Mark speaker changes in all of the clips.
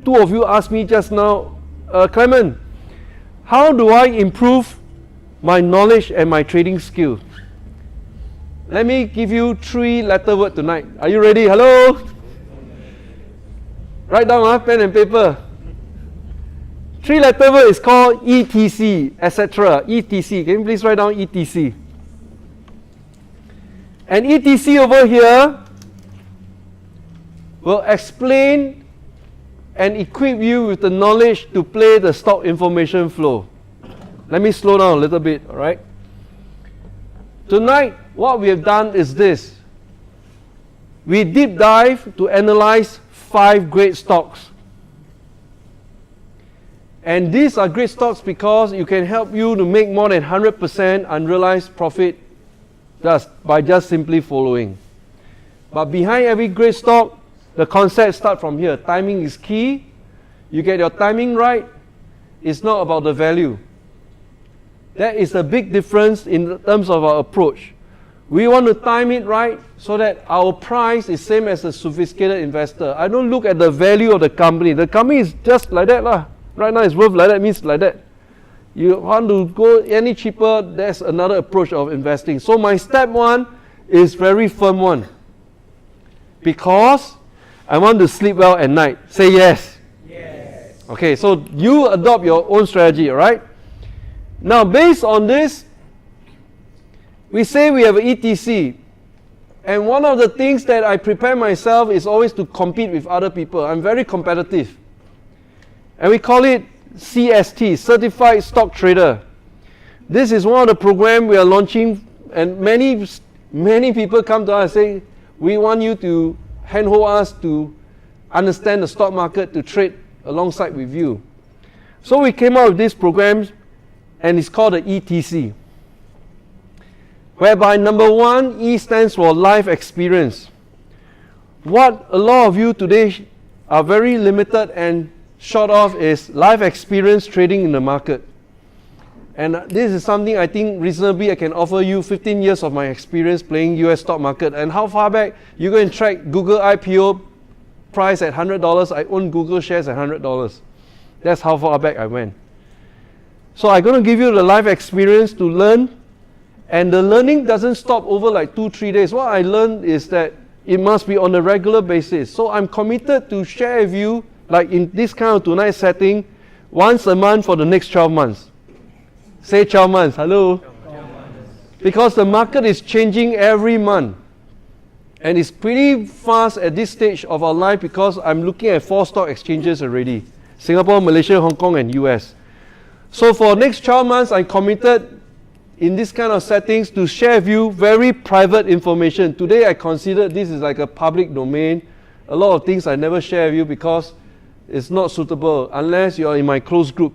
Speaker 1: two of you asked me just now, Clemen, how do I improve my knowledge and my trading skill? Let me give you 3-letter word tonight. Are you ready? Hello? Write down pen and paper. 3-letter word is called ETC, etc. ETC. Can you please write down ETC? And ETC over here will explain and equip you with the knowledge to play the stock information flow. Let me slow down a little bit, alright? Tonight, what we have done is this. We deep dive to analyze 5 great stocks. And these are great stocks because you can help you to make more than 100% unrealized profit by just simply following. But behind every great stock, the concept starts from here. Timing is key. You get your timing right. It's not about the value. That is a big difference in terms of our approach. We want to time it right so that our price is same as a sophisticated investor. I don't look at the value of the company. The company is just like that lah. Right now it's worth like that, means like that. You want to go any cheaper, that's another approach of investing. So my step 1 is very firm one. Because I want to sleep well at night. Say yes. Yes. Okay, so you adopt your own strategy, alright? Now based on this, we say we have an ETC. And one of the things that I prepare myself is always to compete with other people. I'm very competitive. And we call it CST, Certified Stock Trader. This is one of the programs we are launching, and many people come to us and say, we want you to handhold us to understand the stock market, to trade alongside with you. So we came out with this program, and it's called the ETC. Whereby number 1, E stands for life experience. What a lot of you today are very limited and short of is life experience trading in the market. And this is something I think reasonably I can offer you 15 years of my experience playing US stock market. And how far back? You go and track Google IPO price at $100. I own Google shares at $100. That's how far back I went. So I'm going to give you the life experience to learn. And the learning doesn't stop over like 2-3 days. What I learned is that it must be on a regular basis. So I'm committed to share with you, like in this kind of tonight setting, once a month for the next 12 months. Say 12 months. Hello? 12 months. Because the market is changing every month. And it's pretty fast at this stage of our life because I'm looking at 4 stock exchanges already. Singapore, Malaysia, Hong Kong and US. So for next 12 months, I'm committed in this kind of settings to share with you very private information. Today I consider this is like a public domain. A lot of things I never share with you because it's not suitable unless you're in my close group.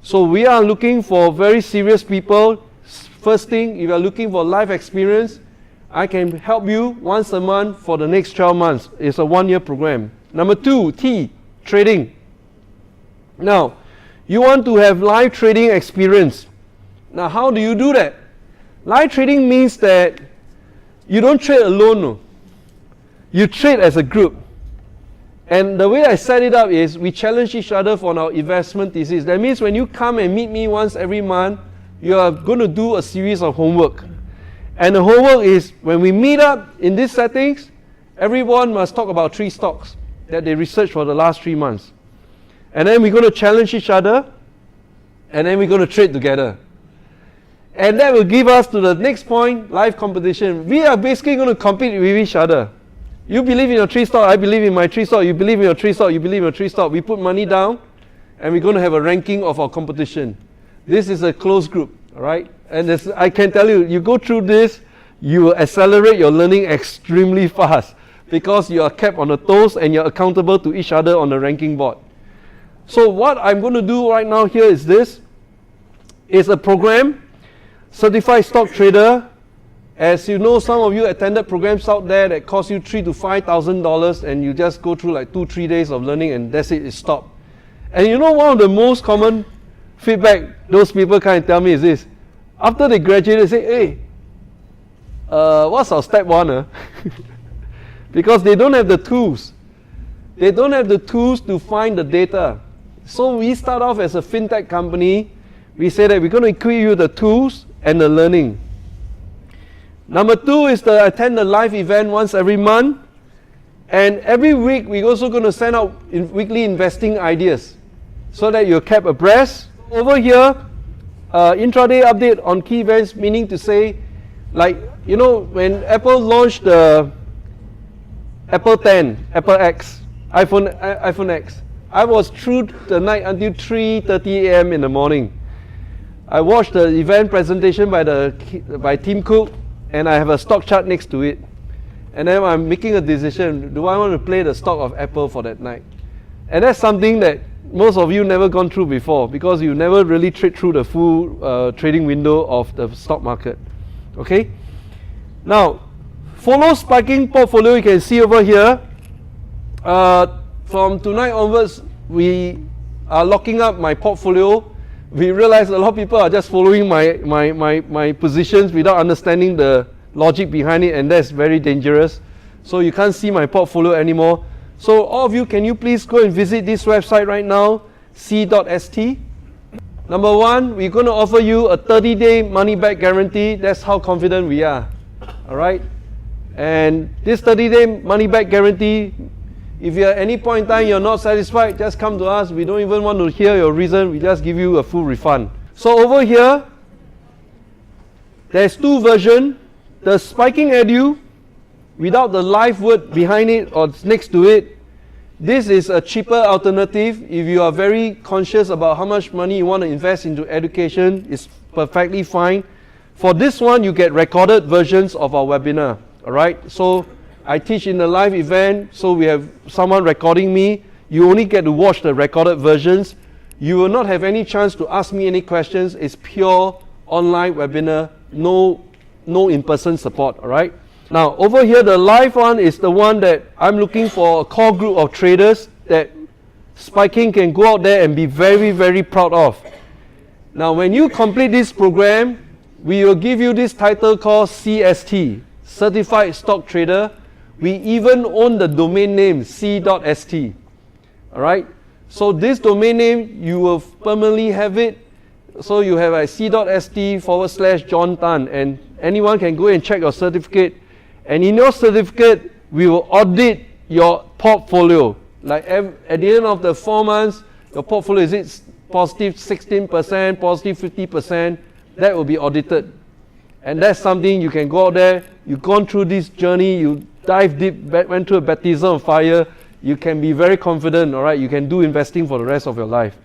Speaker 1: So we are looking for very serious people. First thing, if you're looking for life experience, I can help you once a month for the next 12 months. It's a 1-year program. Number 2, T, trading. Now, you want to have live trading experience. Now, how do you do that? Live trading means that you don't trade alone. No. You trade as a group. And the way I set it up is we challenge each other for our investment thesis. That means when you come and meet me once every month, you are going to do a series of homework. And the homework is when we meet up in these settings, everyone must talk about 3 stocks that they researched for the last 3 months. And then we're going to challenge each other, and then we're going to trade together. And that will give us to the next point, live competition. We are basically going to compete with each other. You believe in your 3 stock, I believe in my 3 stock, you believe in your 3 stock, you believe in your 3 stock. We put money down, and we're going to have a ranking of our competition. This is a closed group, all right? And I can tell you, you go through this, you will accelerate your learning extremely fast because you are kept on the toes and you're accountable to each other on the ranking board. So what I'm going to do right now here is this. It's a program, Certified Stock Trader. As you know, some of you attended programs out there that cost you $3,000 to $5,000 and you just go through like 2-3 days of learning and that's it, it's stopped. And you know one of the most common feedback those people kind of tell me is this. After they graduate, they say, hey, what's our step 1? Because they don't have the tools. they don't have the tools to find the data. So we start off as a fintech company. We say that we're going to equip you the tools and the learning. Number 2 is to attend the live event once every month. And every week, we're also going to send out weekly investing ideas so that you're kept abreast. Over here, intraday update on key events, meaning to say, like, you know, when Apple launched the Apple 10, Apple X, iPhone X, I was through the night until 3:30 a.m. in the morning. I watched the event presentation by Tim Cook, and I have a stock chart next to it. And then I'm making a decision, do I want to play the stock of Apple for that night? And that's something that most of you never gone through before, because you never really trade through the full trading window of the stock market. Okay? Now, follow spiking portfolio, you can see over here. From tonight onwards, we are locking up my portfolio. We realize a lot of people are just following my positions without understanding the logic behind it, and that's very dangerous. So you can't see my portfolio anymore. So all of you, can you please go and visit this website right now, c.st. Number 1, we're going to offer you a 30-day money-back guarantee. That's how confident we are. All right? And this 30-day money-back guarantee, if you at any point in time you're not satisfied, just come to us. We don't even want to hear your reason. We just give you a full refund. So over here, there's 2 versions. The spiking EDU, without the live word behind it or next to it, this is a cheaper alternative. If you are very conscious about how much money you want to invest into education, it's perfectly fine. For this one, you get recorded versions of our webinar. All right? So I teach in a live event, so we have someone recording me. You only get to watch the recorded versions. You will not have any chance to ask me any questions. It's pure online webinar, no in-person support, all right? Now, over here, the live one is the one that I'm looking for a core group of traders that Spiking can go out there and be very, very proud of. Now, when you complete this program, we will give you this title called CST, Certified Stock Trader. We even own the domain name c.st. All right? So this domain name, you will permanently have it. So you have a c.st/John Tan, and anyone can go and check your certificate. And in your certificate, we will audit your portfolio. Like at the end of the 4 months, your portfolio, is it positive 16%, positive 50%? That will be audited. And that's something you can go out there, you've gone through this journey, you dive deep, went through a baptism of fire, you can be very confident, all right? You can do investing for the rest of your life.